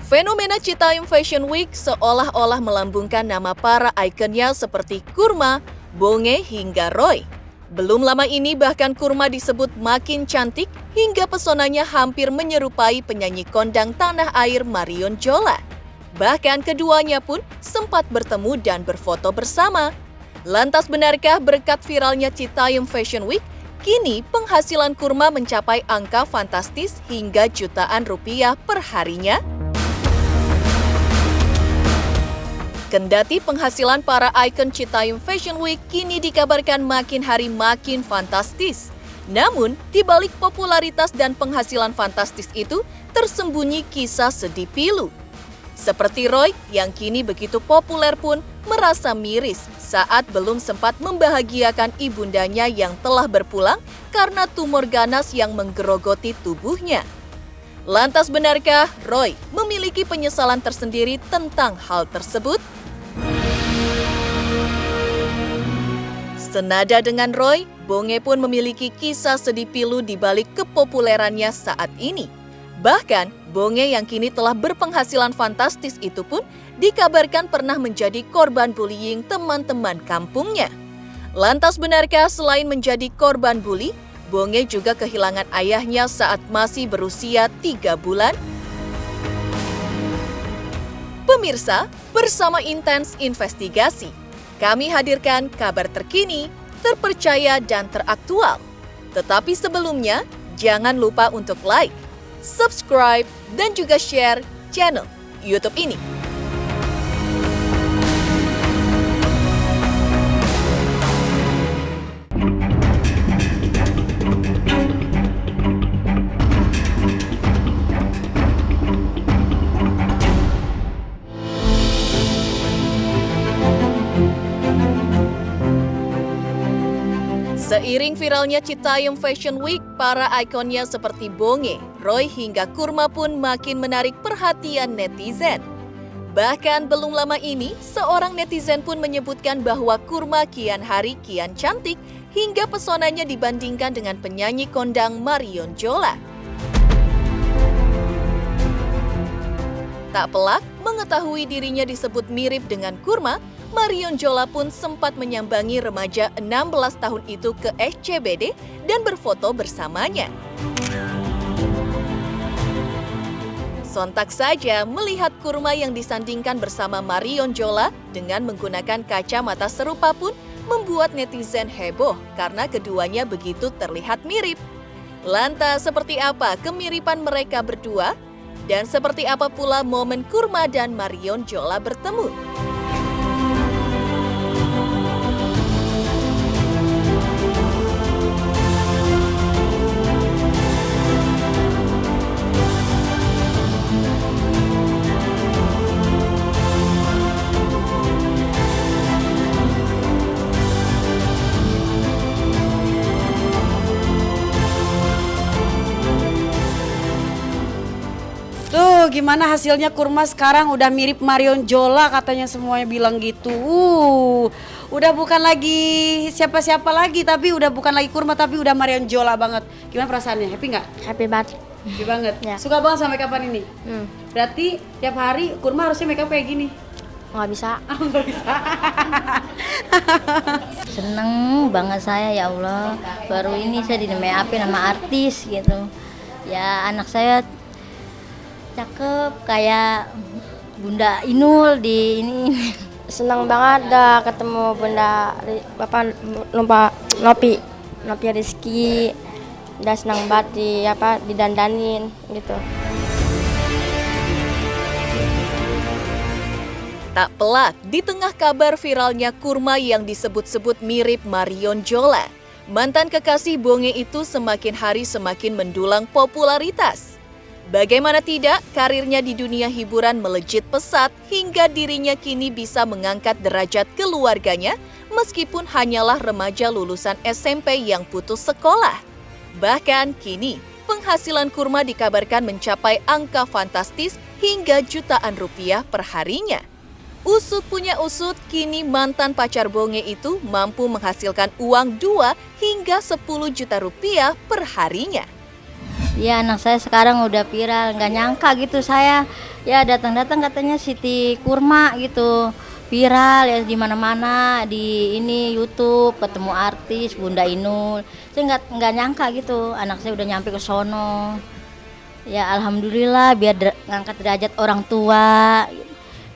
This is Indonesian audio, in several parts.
Fenomena Citayam Fashion Week seolah-olah melambungkan nama para ikonnya seperti Kurma, Bonge hingga Roy. Belum lama ini bahkan Kurma disebut makin cantik hingga pesonanya hampir menyerupai penyanyi kondang tanah air Marion Jola. Bahkan keduanya pun sempat bertemu dan berfoto bersama. Lantas benarkah berkat viralnya Citayam Fashion Week, kini penghasilan Kurma mencapai angka fantastis hingga jutaan rupiah per harinya? Kendati penghasilan para ikon Citayam Fashion Week kini dikabarkan makin hari makin fantastis. Namun, di balik popularitas dan penghasilan fantastis itu, tersembunyi kisah sedih pilu. Seperti Roy yang kini begitu populer pun merasa miris saat belum sempat membahagiakan ibundanya yang telah berpulang karena tumor ganas yang menggerogoti tubuhnya. Lantas benarkah Roy memiliki penyesalan tersendiri tentang hal tersebut? Senada dengan Roy, Bonge pun memiliki kisah sedih pilu di balik kepopulerannya saat ini. Bahkan, Bonge yang kini telah berpenghasilan fantastis itu pun dikabarkan pernah menjadi korban bullying teman-teman kampungnya. Lantas benarkah selain menjadi korban bully, Bonge juga kehilangan ayahnya saat masih berusia 3 bulan? Pemirsa, bersama Intens Investigasi, kami hadirkan kabar terkini, terpercaya, dan teraktual. Tetapi sebelumnya, jangan lupa untuk like, subscribe, dan juga share channel YouTube ini. Seiring viralnya Citayam Fashion Week, para ikonnya seperti Bonge, Roy hingga Kurma pun makin menarik perhatian netizen. Bahkan belum lama ini, seorang netizen pun menyebutkan bahwa Kurma kian hari kian cantik hingga pesonanya dibandingkan dengan penyanyi kondang Marion Jola. Tak pelak mengetahui dirinya disebut mirip dengan Kurma, Marion Jola pun sempat menyambangi remaja 16 tahun itu ke SCBD dan berfoto bersamanya. Sontak saja melihat Kurma yang disandingkan bersama Marion Jola dengan menggunakan kacamata serupa pun membuat netizen heboh karena keduanya begitu terlihat mirip. Lantas seperti apa kemiripan mereka berdua? Dan seperti apa pula momen Kurma dan Marion Jola bertemu? Tuh gimana hasilnya Kurma sekarang udah mirip Marion Jola katanya semuanya bilang gitu. Udah bukan lagi siapa-siapa lagi tapi udah bukan lagi Kurma tapi udah Marion Jola banget. Gimana perasaannya? Happy nggak? Happy banget. Happy banget. Ya. Suka banget sama make upan ini. Berarti tiap hari Kurma harusnya make up kayak gini. Nggak bisa. Oh, nggak bisa. Seneng banget saya, ya Allah. Baru ini saya di make upin sama artis gitu. Ya anak saya cakep kayak Bunda Inul di ini. Senang banget dah ketemu Bunda Bapak Nopi Rizky. Udah senang banget didandanin gitu. Tak pelak, di tengah kabar viralnya Kurma yang disebut-sebut mirip Marion Jola, mantan kekasih Bonge itu semakin hari semakin mendulang popularitas. Bagaimana tidak, karirnya di dunia hiburan melejit pesat hingga dirinya kini bisa mengangkat derajat keluarganya meskipun hanyalah remaja lulusan SMP yang putus sekolah. Bahkan kini, penghasilan Kurma dikabarkan mencapai angka fantastis hingga jutaan rupiah per harinya. Usut punya usut, kini mantan pacar Bonge itu mampu menghasilkan uang 2 hingga 10 juta rupiah per harinya. Ya anak saya sekarang udah viral, nggak nyangka gitu saya. Ya datang-datang katanya Siti Kurma gitu. Viral ya di mana-mana di ini YouTube, ketemu artis Bunda Inul. Saya nggak nyangka gitu, anak saya udah nyampe ke sono. Ya alhamdulillah biar ngangkat derajat orang tua,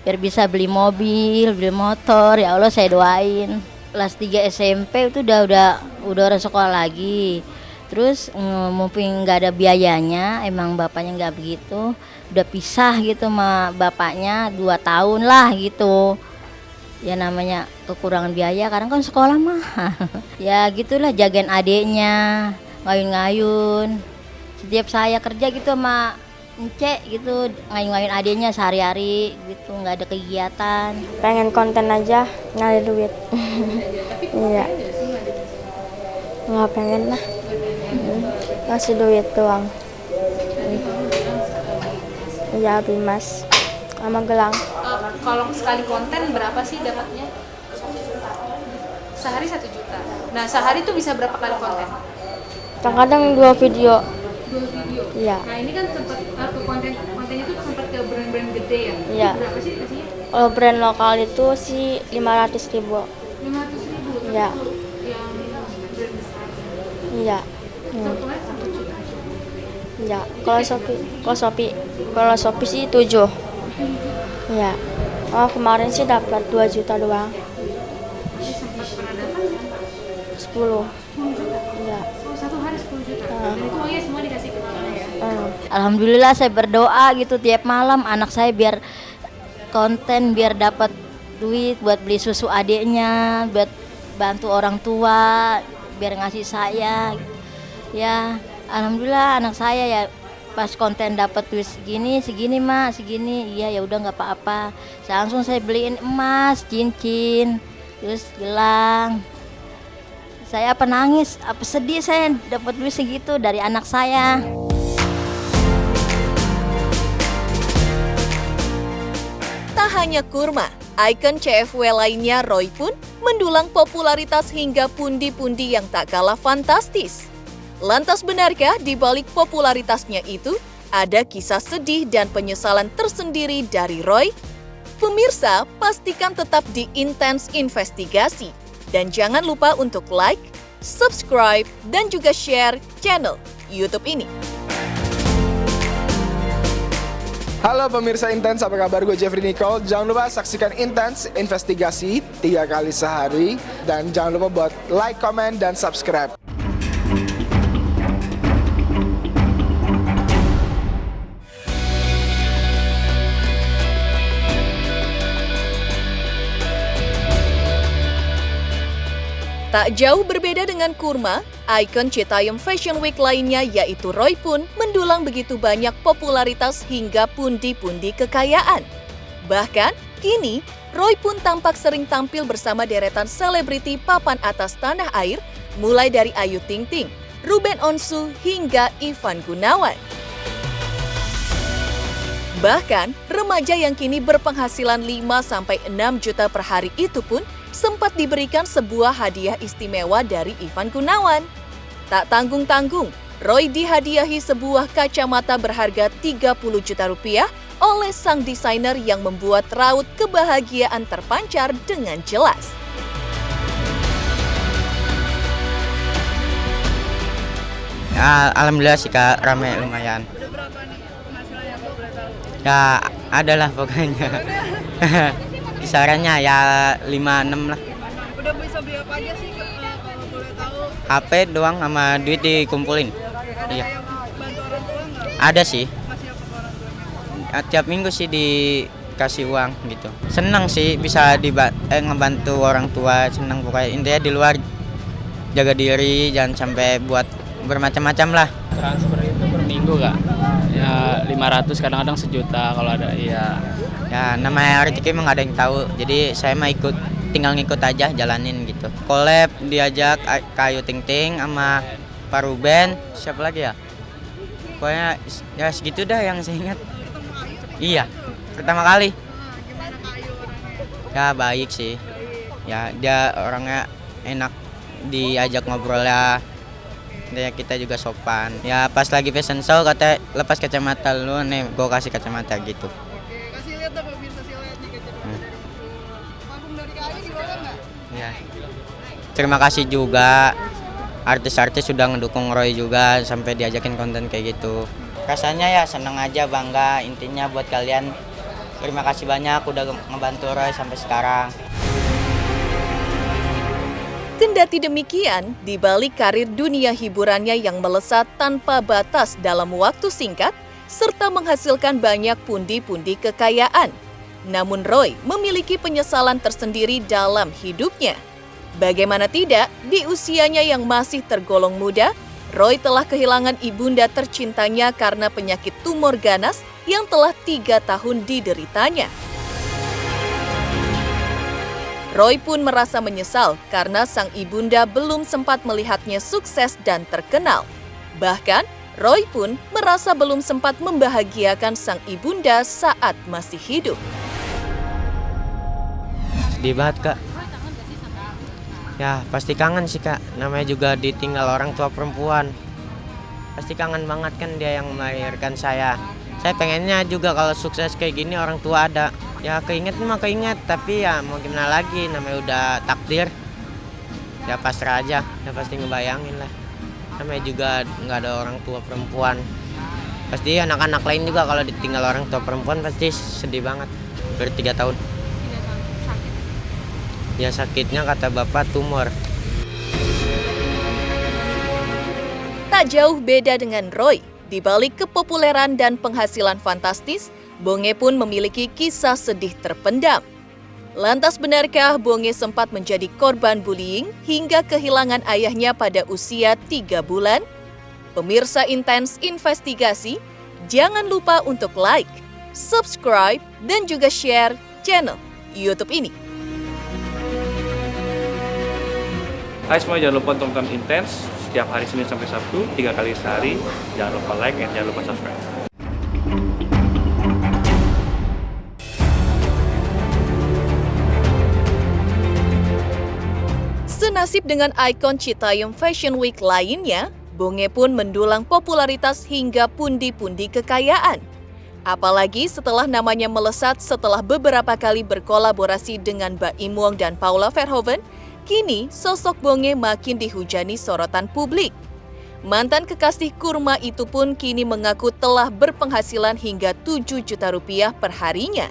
biar bisa beli mobil, beli motor. Ya Allah saya doain. Kelas 3 SMP itu udah orang sekolah lagi. Terus mumpung nggak ada biayanya, emang bapaknya nggak begitu, udah pisah gitu sama bapaknya 2 tahun lah gitu. Ya namanya kekurangan biaya karena kan sekolah mah. Ya gitulah jagain adiknya, ngayun-ngayun. Setiap saya kerja gitu sama Ence gitu, ngayun-ngayun adiknya sehari-hari gitu, nggak ada kegiatan. Pengen konten aja, nyari duit. Iya. Nggak pengen lah. Ngasih duit doang. Iya, Bimas sama gelang. Kalau sekali konten berapa sih dapatnya? Sehari 1 juta. Nah sehari tuh bisa berapa kali konten? Kadang 2 video. 2 video. Iya. Nah ini kan sempat kontennya tuh sempat ke brand-brand gede ya. Iya. Itu berapa sih kasihnya? Kalau brand lokal itu sih 500.000. 500.000. Iya. Yang brand besar. Iya. Satu hari 1 juta. Iya. Kalau Shopee sih 7. Iya. Oh kemarin sih dapat 2 juta doang. Jadi sempat pernah dapat 10. 10 juta. Iya. Oh, satu hari 10 juta. Dan itu uangnya semua dikasih ke kita ya. Alhamdulillah saya berdoa gitu tiap malam anak saya biar konten, biar dapat duit buat beli susu adiknya, buat bantu orang tua, biar ngasih saya. Ya alhamdulillah anak saya ya pas konten dapat duit segini mak segini, iya ya udah nggak apa-apa. Langsung saya beliin emas, cincin, terus gelang. Saya apa nangis, apa sedih saya dapat duit segitu dari anak saya. Tak hanya Kurma, ikon CFW lainnya Roy pun mendulang popularitas hingga pundi-pundi yang tak kalah fantastis. Lantas benarkah di balik popularitasnya itu ada kisah sedih dan penyesalan tersendiri dari Roy? Pemirsa, pastikan tetap di Intens Investigasi. Dan jangan lupa untuk like, subscribe, dan juga share channel YouTube ini. Halo pemirsa Intens, apa kabar? Gue Jeffrey Nicole. Jangan lupa saksikan Intens Investigasi 3 kali sehari. Dan jangan lupa buat like, comment, dan subscribe. Tak jauh berbeda dengan Kurma, ikon Citayam Fashion Week lainnya yaitu Roy pun mendulang begitu banyak popularitas hingga pundi-pundi kekayaan. Bahkan, kini Roy pun tampak sering tampil bersama deretan selebriti papan atas tanah air, mulai dari Ayu Ting Ting, Ruben Onsu, hingga Ivan Gunawan. Bahkan, remaja yang kini berpenghasilan 5-6 juta per hari itu pun sempat diberikan sebuah hadiah istimewa dari Ivan Gunawan. Tak tanggung-tanggung, Roy dihadiahi sebuah kacamata berharga 30 juta rupiah oleh sang desainer yang membuat raut kebahagiaan terpancar dengan jelas. Ya, alhamdulillah sih Kak, rame lumayan. Ya, adalah pokoknya. Kisarannya ya 5-6 lah. Udah bisa beli apa aja sih kalau boleh tahu? HP doang sama duit dikumpulin. Ada Iya. yang bantu orang tua nggak? Ada sih. Masih apa ke orang tuanya? Tiap minggu sih dikasih uang gitu. Senang sih bisa ngebantu orang tua, senang pokoknya. Intinya di luar jaga diri, jangan sampai buat bermacam-macam lah. Transfer itu per minggu Kak? Ya 500, kadang-kadang 1 juta kalau ada. Iya. Ya namanya rezeki emang nggak ada yang tahu. Jadi saya mah tinggal ngikut aja, jalanin gitu. Collab diajak Ayu Ting Ting sama Pak Ruben, siapa lagi ya? Pokoknya ya segitu dah yang saya ingat. Iya, pertama kali. Gimana Kak Ayu orangnya? Ya baik sih. Ya dia orangnya enak diajak ngobrol ya. dia kita juga sopan. Ya pas lagi fashion show kata lepas kacamata lu nih, gue kasih kacamata gitu. Oke, kasih lihat apa Mir, kasih lihat nih kacamata dari Parfum dari KAI gimana nggak? Ya. Terima kasih juga artis-artis sudah ngedukung Roy juga sampai diajakin konten kayak gitu. Rasanya ya seneng aja, bangga. Intinya buat kalian terima kasih banyak udah ngebantu Roy sampai sekarang. Kendati demikian, di balik karir dunia hiburannya yang melesat tanpa batas dalam waktu singkat, serta menghasilkan banyak pundi-pundi kekayaan. Namun Roy memiliki penyesalan tersendiri dalam hidupnya. Bagaimana tidak, di usianya yang masih tergolong muda, Roy telah kehilangan ibunda tercintanya karena penyakit tumor ganas yang telah 3 tahun dideritanya. Roy pun merasa menyesal karena sang ibunda belum sempat melihatnya sukses dan terkenal. Bahkan, Roy pun merasa belum sempat membahagiakan sang ibunda saat masih hidup. Sedih banget, Kak. Ya pasti kangen sih, Kak, namanya juga ditinggal orang tua perempuan. Pasti kangen banget kan dia yang melahirkan saya. Saya pengennya juga kalau sukses kayak gini orang tua ada. Ya keinget mah keinget, tapi ya mau gimana lagi, namanya udah takdir. Ya pasrah aja, ya pasti ngebayangin lah. Namanya juga nggak ada orang tua perempuan. Pasti anak-anak lain juga kalau ditinggal orang tua perempuan pasti sedih banget. Hampir 3 tahun. Ya sakitnya kata bapak tumor. Tak jauh beda dengan Roy, di balik kepopuleran dan penghasilan fantastis, Bonge pun memiliki kisah sedih terpendam. Lantas benarkah Bonge sempat menjadi korban bullying hingga kehilangan ayahnya pada usia 3 bulan? Pemirsa Intens Investigasi, jangan lupa untuk like, subscribe, dan juga share channel YouTube ini. Hai semua, jangan lupa tonton Intens setiap hari Senin sampai Sabtu 3 kali sehari. Jangan lupa like dan jangan lupa subscribe. Senasib dengan ikon Citayam Fashion Week lainnya, Bonge pun mendulang popularitas hingga pundi-pundi kekayaan. Apalagi setelah namanya melesat setelah beberapa kali berkolaborasi dengan Baim Wong dan Paula Verhoeven, kini sosok Bonge makin dihujani sorotan publik. Mantan kekasih kurma itu pun kini mengaku telah berpenghasilan hingga 7 juta rupiah per harinya.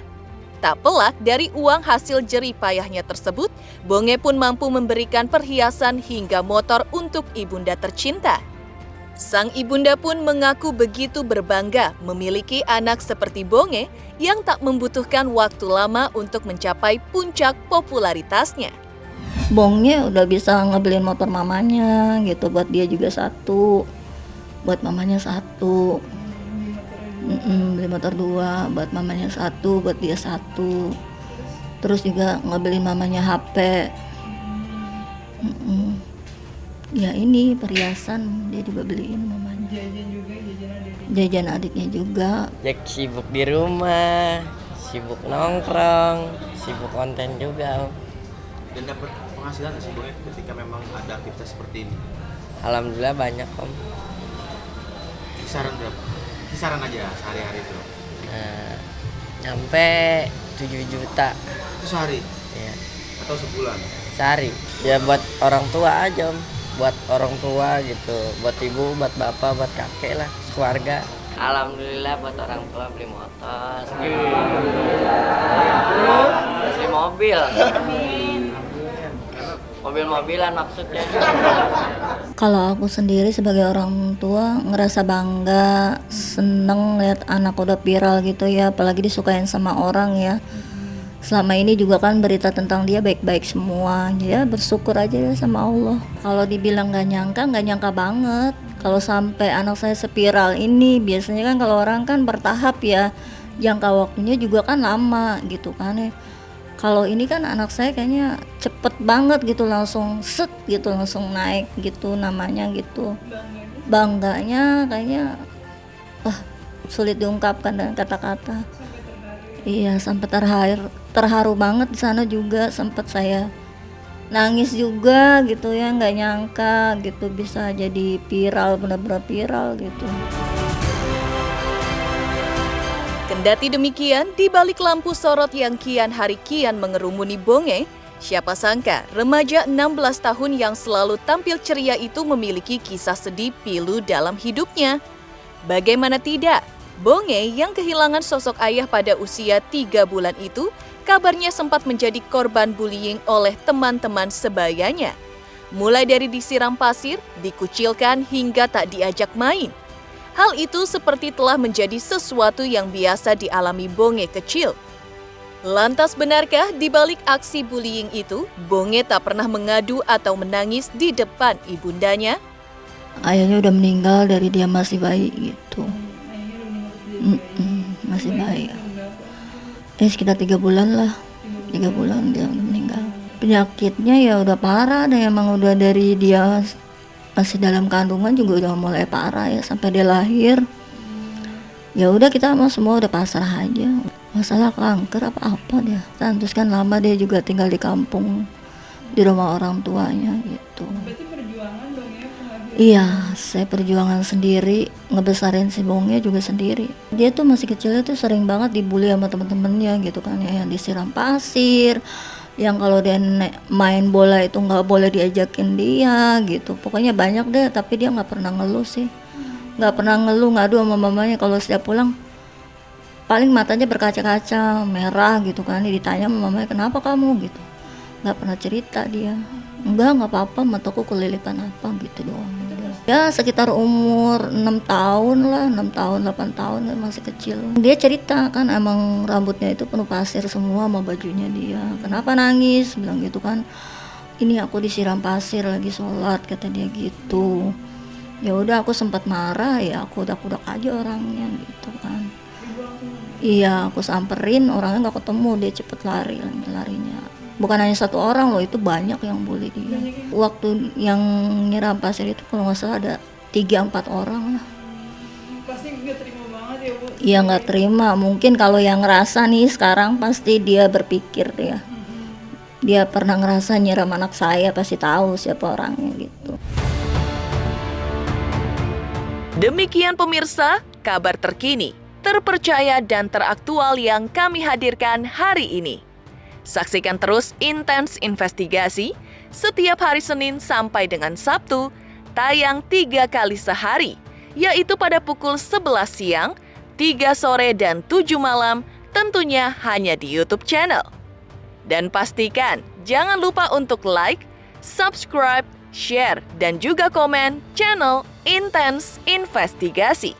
Tak pelak dari uang hasil jerih payahnya tersebut, Bonge pun mampu memberikan perhiasan hingga motor untuk ibunda tercinta. Sang ibunda pun mengaku begitu berbangga memiliki anak seperti Bonge yang tak membutuhkan waktu lama untuk mencapai puncak popularitasnya. Bonge udah bisa ngebeliin motor mamanya gitu, buat dia juga 1, buat mamanya 1. Beli motor 2, buat mamanya 1, buat dia 1. Terus juga ngebeliin mamanya HP. Ya ini perhiasan dia juga beliin mamanya. Jajan adiknya juga. Jack sibuk di rumah, sibuk nongkrong, sibuk konten juga. Dan dapat penghasilan nggak sih Bang ketika memang ada aktivitas seperti ini? Alhamdulillah banyak Om. Kisaran berapa? Kisaran aja sehari-hari itu? Nyampe 7 juta. Itu sehari? Iya. Atau sebulan? Sehari. Ya buat orang tua aja Om. Buat orang tua gitu. Buat ibu, buat bapak, buat kakek lah. Keluarga. Alhamdulillah buat orang tua beli motor. Beli mobil. Mobil-mobilan maksudnya. Kalau aku sendiri sebagai orang tua ngerasa bangga, seneng lihat anak udah viral gitu ya, apalagi disukain sama orang ya. Selama ini juga kan berita tentang dia baik-baik semua, ya bersyukur aja ya sama Allah. Kalau dibilang nggak nyangka banget. Kalau sampai anak saya seviral ini, biasanya kan kalau orang kan bertahap ya, jangka waktunya juga kan lama gitu kan ya. Kalau ini kan anak saya kayaknya cepet banget gitu, langsung set gitu, langsung naik gitu namanya gitu. Bangganya kayaknya sulit diungkapkan dengan kata-kata. Iya, sampai terharu banget di sana juga sempat saya nangis juga gitu ya, nggak nyangka gitu bisa jadi viral, benar-benar viral gitu. Kendati demikian, di balik lampu sorot yang kian hari kian mengerumuni Bonge, siapa sangka remaja 16 tahun yang selalu tampil ceria itu memiliki kisah sedih pilu dalam hidupnya. Bagaimana tidak, Bonge yang kehilangan sosok ayah pada usia 3 bulan itu, kabarnya sempat menjadi korban bullying oleh teman-teman sebayanya. Mulai dari disiram pasir, dikucilkan hingga tak diajak main. Hal itu seperti telah menjadi sesuatu yang biasa dialami Bonge kecil. Lantas benarkah di balik aksi bullying itu, Bonge tak pernah mengadu atau menangis di depan ibundanya? Ayahnya udah meninggal dari dia masih bayi gitu. Masih bayi. Sekitar 3 bulan lah. 3 bulan dia meninggal. Penyakitnya ya udah parah, dan emang udah dari dia masih dalam kandungan juga udah mulai parah ya, sampai dia lahir. Ya udah kita semua udah pasrah aja. Masalah kanker apa dia. Terus kan lama dia juga tinggal di kampung, di rumah orang tuanya gitu. Berarti perjuangan dong ya? Iya, saya perjuangan sendiri, ngebesarin si Bonge juga sendiri. Dia tuh masih kecilnya tuh sering banget dibully sama temen-temennya gitu kan ya, yang disiram pasir, yang kalau dia main bola itu nggak boleh diajakin dia gitu. Pokoknya banyak deh, tapi dia nggak pernah ngeluh sih, nggak pernah ngeluh, ngadu sama mamanya. Kalau setiap pulang, paling matanya berkaca-kaca, merah gitu kan. Ditanya sama mamanya, kenapa kamu gitu, nggak pernah cerita dia. Nggak apa-apa, mataku kelilipan apa gitu doang. Ya sekitar umur 6 tahun lah, 6 tahun, 8 tahun kan, masih kecil. Dia cerita kan emang rambutnya itu penuh pasir semua sama bajunya dia. Kenapa nangis? Bilang gitu kan. Ini aku disiram pasir lagi sholat, kata dia gitu. Ya udah aku sempat marah, ya aku udak-udak aja orangnya gitu kan. Iya, aku samperin, orangnya nggak ketemu, dia cepet larinya. Bukan hanya 1 orang loh, itu banyak yang bully dia. Waktu yang nyiram pasir itu kalau nggak salah ada 3-4 orang lah. Pasti nggak terima banget ya Bu? Iya nggak terima, mungkin kalau yang ngerasa nih sekarang pasti dia berpikir ya. Dia pernah ngerasa nyiram anak saya, pasti tahu siapa orangnya gitu. Demikian pemirsa, kabar terkini, terpercaya dan teraktual yang kami hadirkan hari ini. Saksikan terus Intens Investigasi setiap hari Senin sampai dengan Sabtu, tayang 3 kali sehari, yaitu pada pukul 11 siang, 3 sore, dan 7 malam, tentunya hanya di YouTube channel. Dan pastikan jangan lupa untuk like, subscribe, share, dan juga komen channel Intens Investigasi.